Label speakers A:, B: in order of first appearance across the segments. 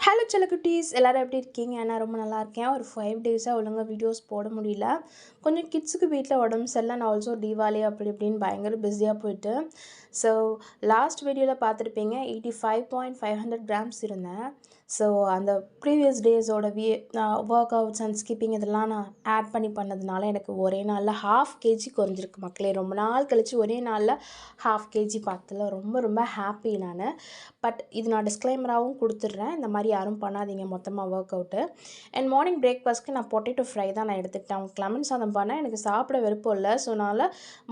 A: Hello செல்லக்குட்டீஸ் எல்லோரும் எப்படி இருக்கீங்க? நான் ரொம்ப நல்லா இருக்கேன். ஒரு 5 டேஸாக ஒழுங்காக வீடியோஸ் போட முடியல. கொஞ்சம் கிட்ஸுக்கு வீட்டில் உடம்பு சரியில்லை. நான் ஆல்சோ தீபாவளி அப்படி இப்படின்னு பயங்கர பிஸியாக போயிட்டு. ஸோ லாஸ்ட் வீடியோவில் பார்த்துருப்பீங்க 85.500 கிராம்ஸ் இருந்தேன். ஸோ அந்த ப்ரீவியஸ் டேஸோட ஒர்க் அவுட்ஸ் அண்ட் ஸ்கிப்பிங் இதெல்லாம் நான் ஆட் பண்ணதுனால எனக்கு ஒரே நாளில் 1/2 kg குறைஞ்சிருக்கு மக்களே. ரொம்ப நாள் கழித்து ஒரே நாளில் 1/2 kg பார்த்ததில் ரொம்ப ரொம்ப ஹாப்பி நான். பட் இது நான் டிஸ்க்ளைமராகவும் கொடுத்துட்றேன், இந்த மாதிரி யாரும் பண்ணாதீங்க மொத்தமாக ஒர்க் அவுட்டு. அண்ட் மார்னிங் பிரேக்ஃபாஸ்ட்க்கு நான் பொட்டேட்டோ ஃப்ரை தான் நான் எடுத்துக்கிட்டேன். அவங்க லெமன் சாதம் பண்ணேன், எனக்கு சாப்பிட விருப்பம் இல்லை. ஸோ அதனால்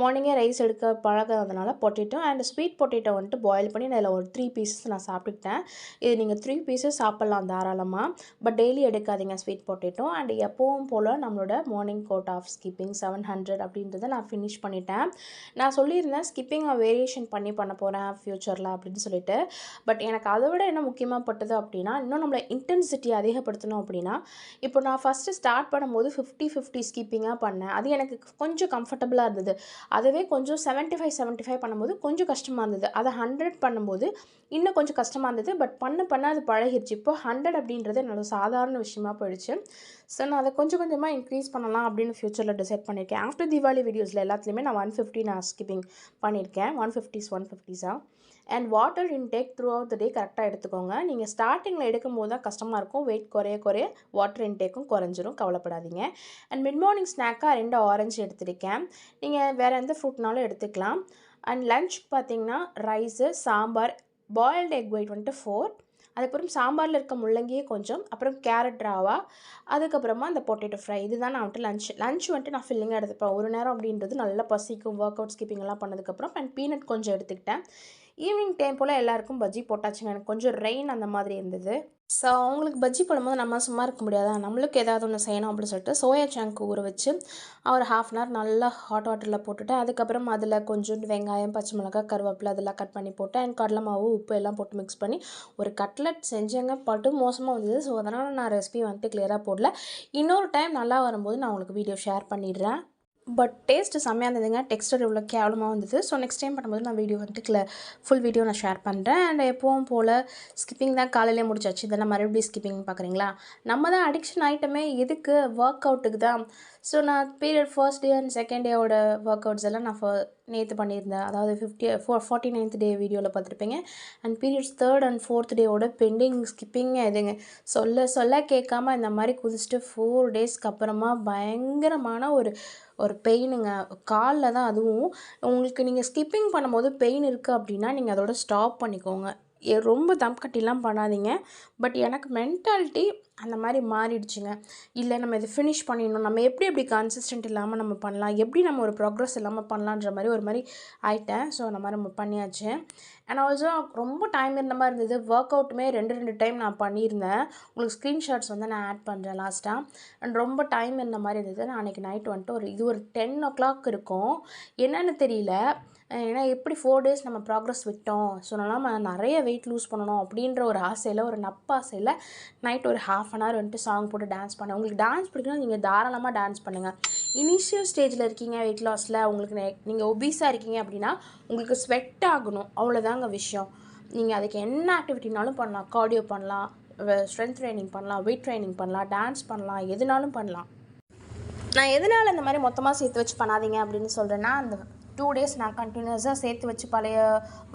A: மார்னிங்கே ரைஸ் எடுக்க பழகாததுனால பொட்டேட்டோ அண்ட் ஸ்வீட் பொட்டேட்டோ வந்துட்டு பாயில் பண்ணி அதில் ஒரு 3 பீசஸ் நான் சாப்பிட்டுக்கிட்டேன். இது நீங்கள் 3 பீசஸ் சாப்பிட்லாம் தாராளமாக, பட் டெய்லி எடுக்காதீங்க ஸ்வீட் பொட்டேட்டோ. அண்ட் எப்பவும் போல் நம்மளோட மார்னிங் கோட் ஆஃப் ஸ்கிப்பிங் 700 அப்படின்றத நான் ஃபினிஷ் பண்ணிட்டேன். நான் சொல்லியிருந்தேன் ஸ்கிப்பிங் வேரியேஷன் பண்ண போகிறேன் ஃப்யூச்சரில் அப்படின்னு சொல்லிட்டு. பட் எனக்கு அதை விட என்ன முக்கியமாக பட்டது அப்படின்னா, இன்னும் நம்மளை இன்டென்சிட்டி அதிகப்படுத்தணும் அப்படின்னா, இப்போ நான் ஃபஸ்ட்டு ஸ்டார்ட் பண்ணும்போது 50-50 ஸ்கிப்பிங்காக பண்ணேன். அது எனக்கு கொஞ்சம் கம்ஃபர்டபுளாக இருந்தது. அதுவே கொஞ்சம் 75-75 பண்ணும்போது கொஞ்சம் கஷ்டமாக இருந்தது. அதை 100 பண்ணும்போது இன்னும் கொஞ்சம் கஷ்டமாக இருந்தது. பட் பண்ண அது பழகிடுச்சு. இப்போ 100 அப்படின்றது என்னோட சாதாரண விஷயமா போயிடுச்சு. ஸோ நான் அதை கொஞ்சம் கொஞ்சமாக இன்க்ரீஸ் பண்ணலாம் அப்படின்னு ஃப்யூச்சரில் டிசைட் பண்ணியிருக்கேன். ஆஃப்டர் தீபாவளி வீடியோஸில் எல்லாத்துலேயுமே நான் 150 நான் ஸ்கிப்பிங் பண்ணியிருக்கேன். 150s. And water intake throughout the day கரெக்டாக எடுத்துக்கோங்க. நீங்கள் ஸ்டார்டிங்கில் எடுக்கும் போது தான் கஷ்டமாக இருக்கும். வெயிட் குறைய வாட்டர் இன்டேக்கும் குறைஞ்சிரும், கவலைப்படாதீங்க. அண்ட் மிட் மார்னிங் ஸ்நாக்காக 2 ஆரஞ்சு எடுத்துருக்கேன். நீங்கள் வேறு எந்த ஃப்ரூட்னாலும் எடுத்துக்கலாம். அண்ட் லஞ்சுக்கு பார்த்தீங்கன்னா rice, sambar, boiled egg white வந்துட்டு 4, அதுக்கப்புறம் சாம்பாரில் இருக்க முள்ளங்கியே கொஞ்சம், அப்புறம் கேரட் ராவா, அதுக்கப்புறமா அந்த பொட்டேட்டோ ஃப்ரை. இதுதான் நான் வந்துட்டு லஞ்ச் வந்துட்டு நான் ஃபில்லிங்காக எடுத்துப்பேன். ஒரு நேரம் அப்படின்றது நல்லா பசிக்கும் ஒர்க் அவுட் ஸ்கிப்பிங்கெல்லாம் பண்ணதுக்கப்புறம். அண்ட் பீனட் கொஞ்சம் எடுத்துக்கிட்டேன். ஈவினிங் டைம் போல் எல்லாருக்கும் பஜ்ஜி போட்டாச்சுங்க. எனக்கு கொஞ்சம் ரெயின் அந்த மாதிரி இருந்தது. ஸோ அவங்களுக்கு பஜ்ஜி போடும்போது நம்ம சும்மா இருக்க முடியாதா, நம்மளுக்கு ஏதாவது ஒன்று செய்யணும் அப்படின்னு சொல்லிட்டு சோயா சங்க் ஊற வச்சு ஒரு 1/2 அன் ஹவர் நல்லா ஹாட் வாட்டரில் போட்டுட்டு, அதுக்கப்புறம் அதில் கொஞ்சோண்டு வெங்காயம், பச்சை மிளகாய், கருவேப்பிலை அதெல்லாம் கட் பண்ணி போட்டு அண்ட் கடலை மாவு, உப்பு எல்லாம் போட்டு மிக்ஸ் பண்ணி ஒரு கட்லெட் செஞ்சேங்க. பட்டு மோசமாக வந்தது. ஸோ அதனால் நான் ரெசிபி வந்துட்டு கிளியராக போடல. இன்னொரு டைம் நல்லா வரும்போது நான் உங்களுக்கு வீடியோ ஷேர் பண்ணிடுறேன். பட் டேஸ்ட்டு செம்மையாக இருந்ததுங்க. டெக்ஸ்டர் இவ்வளோ கேவலமாக வந்தது. ஸோ நெக்ஸ்ட் டைம் பண்ணும்போது நான் வீடியோ வந்துட்டு ஃபுல் வீடியோ நான் ஷேர் பண்ணுறேன். அண்ட் எப்பவும் போல் ஸ்கிப்பிங் தான் காலையிலே முடிச்சாச்சு. இதெல்லாம் மறுபடியும் ஸ்கிப்பிங் பார்க்குறீங்களா? நம்ம தான் அடிக்ஷன் ஐட்டமே எதுக்கு? ஒர்க் அவுட்டுக்கு தான். ஸோ நான் period first day and second டேவோட ஒர்க் அவுட்ஸ் எல்லாம் நான் நேற்று பண்ணியிருந்தேன். அதாவது 49th டே வீடியோவில் பார்த்துருப்பீங்க. அண்ட் பீரியட்ஸ் 3rd and 4th டேவோட பெண்டிங் ஸ்கிப்பிங் எதுங்க சொல்ல கேட்காம இந்த மாதிரி குதிச்சுட்டு 4 டேஸ்க்கு அப்புறமா பயங்கரமான ஒரு பெயினுங்க காலில் தான். அதுவும் உங்களுக்கு நீங்கள் ஸ்கிப்பிங் பண்ணும்போது பெயின் இருக்குது அப்படின்னா நீங்கள் அதோட ஸ்டாப் பண்ணிக்கோங்க. ரொம்ப தம் கட்டிலாம் பண்ணாதீங்க. பட் எனக்கு மென்டாலிட்டி அந்த மாதிரி மாறிடுச்சுங்க. இல்லை நம்ம இதை ஃபினிஷ் பண்ணிடணும், நம்ம எப்படி கன்சிஸ்டன்ட் இல்லாமல் நம்ம பண்ணலாம், எப்படி நம்ம ஒரு ப்ராக்ரஸ் இல்லாமல் பண்ணலான்ற மாதிரி ஒரு மாதிரி ஆயிட்டேன். ஸோ அந்த மாதிரி நம்ம பண்ணியாச்சு. அண்ட் ஆல்சோ ரொம்ப டைம் இருந்த மாதிரி இருந்தது. ஒர்க் அவுட்டுமே 2 டைம் நான் பண்ணியிருந்தேன். உங்களுக்கு ஸ்க்ரீன்ஷாட்ஸ் வந்து நான் ஆட் பண்ணுறேன் லாஸ்ட்டாக. அண்ட் ரொம்ப டைம் இருந்த மாதிரி இருந்தது. நான் அன்றைக்கி நைட் வந்துட்டு ஒரு 10 o'clock இருக்கும். என்னென்னு தெரியல, ஏன்னா எப்படி 4 டேஸ் நம்ம ப்ராக்ரஸ் விட்டோம். ஸோ நம்ம நிறைய வெயிட் லூஸ் பண்ணணும் அப்படின்ற ஒரு ஆசையில், ஒரு நப்பாசையில் நைட் ஒரு 1/2 an hour வந்துட்டு சாங் போட்டு டான்ஸ் பண்ணேன். உங்களுக்கு டான்ஸ் பிடிக்குன்னா நீங்கள் தாராளமாக டான்ஸ் பண்ணுங்கள். இனிஷியல் ஸ்டேஜில் இருக்கீங்க வெயிட் லாஸில், உங்களுக்கு நீங்கள் ஒபீஸாக இருக்கீங்க அப்படின்னா உங்களுக்கு ஸ்வெட் ஆகணும், அவ்வளோதாங்க விஷயம். நீங்கள் அதுக்கு என்ன ஆக்டிவிட்டினாலும் பண்ணலாம். கார்டியோ பண்ணலாம், ஸ்ட்ரென்த் ட்ரைனிங் பண்ணலாம், வெயிட் ட்ரைனிங் பண்ணலாம், டான்ஸ் பண்ணலாம், எதுனாலும் பண்ணலாம். நான் எதனால் இந்த மாதிரி மொத்தமாக சேர்த்து வச்சு பண்ணாதீங்க அப்படின்னு சொல்கிறேன்னா, அந்த 2 days நான் கண்டினியூஸாக சேர்த்து வச்சு பழைய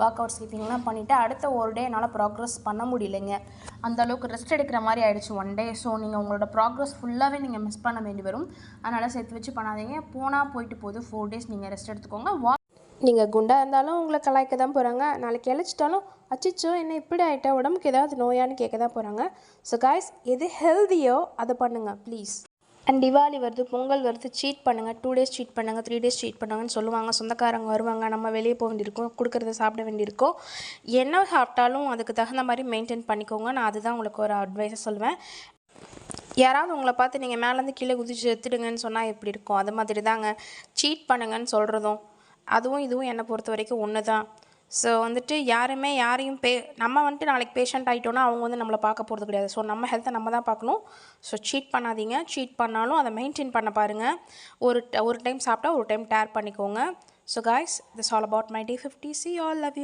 A: ஒர்க் அவுட் ஸ்கிப்பிங்லாம் பண்ணிவிட்டு அடுத்த ஒரு டே என்னால் ப்ராக்ரஸ் பண்ண முடியலைங்க. அந்தளவுக்கு ரெஸ்ட் எடுக்கிற மாதிரி ஆகிடுச்சு 1 day. ஸோ நீங்கள் உங்களோட ப்ராக்ரஸ் ஃபுல்லாகவே நீங்கள் மிஸ் பண்ண வேண்டி வரும். அதனால் சேர்த்து வச்சு பண்ணாதீங்க. போயிட்டு போகுது 4 days நீங்கள் ரெஸ்ட் எடுத்துக்கோங்க. நீங்கள் குண்டாக இருந்தாலும் உங்களை கலாய்க்க தான் போகிறாங்க. நாளைக்கு இழைச்சிட்டாலும் அச்சிச்சோ என்ன இப்படி ஆகிட்டா, உடம்புக்கு ஏதாவது நோயான்னு கேட்க தான் போகிறாங்க. ஸோ காய்ஸ், எது ஹெல்தியோ அதை பண்ணுங்கள் ப்ளீஸ். அண்ட் தீபாவளி வருது, பொங்கல் வருது, சீட் பண்ணுங்கள். 2 days சீட் பண்ணுங்கள், 3 days சீட் பண்ணுங்கன்னு சொல்லுவாங்க. சொந்தக்காரங்க வருவாங்க, நம்ம வெளியே போக வேண்டியிருக்கோம், கொடுக்குறத சாப்பிட வேண்டியிருக்கோம். என்ன சாப்பிட்டாலும் அதுக்கு தகுந்த மாதிரி மெயின்டைன் பண்ணிக்கோங்க. நான் அதுதான் உங்களுக்கு ஒரு அட்வைஸை சொல்லுவேன். யாராவது உங்களை பார்த்து நீங்கள் மேலேருந்து கீழே குதிச்சு எடுத்துடுங்கன்னு சொன்னால் எப்படி இருக்கும்? அது மாதிரி தாங்க சீட் பண்ணுங்கன்னு சொல்கிறதும் அதுவும் இதுவும் என்னை பொறுத்த வரைக்கும் ஒன்று தான். ஸோ வந்துட்டு யாரையும் நம்ம வந்துட்டு நாளைக்கு பேஷண்ட் ஆகிட்டோன்னா அவங்க வந்து நம்மளை பார்க்க போகிறது கிடையாது. ஸோ நம்ம ஹெல்த்தை நம்ம தான் பார்க்கணும். ஸோ சீட் பண்ணாதீங்க. சீட் பண்ணாலும் அதை மெயின்டைன் பண்ண பாருங்கள். ஒரு டைம் சாப்பிட்டா ஒரு டைம் டேர் பண்ணிக்கோங்க. So guys, this all about my day 50. See you all, love you.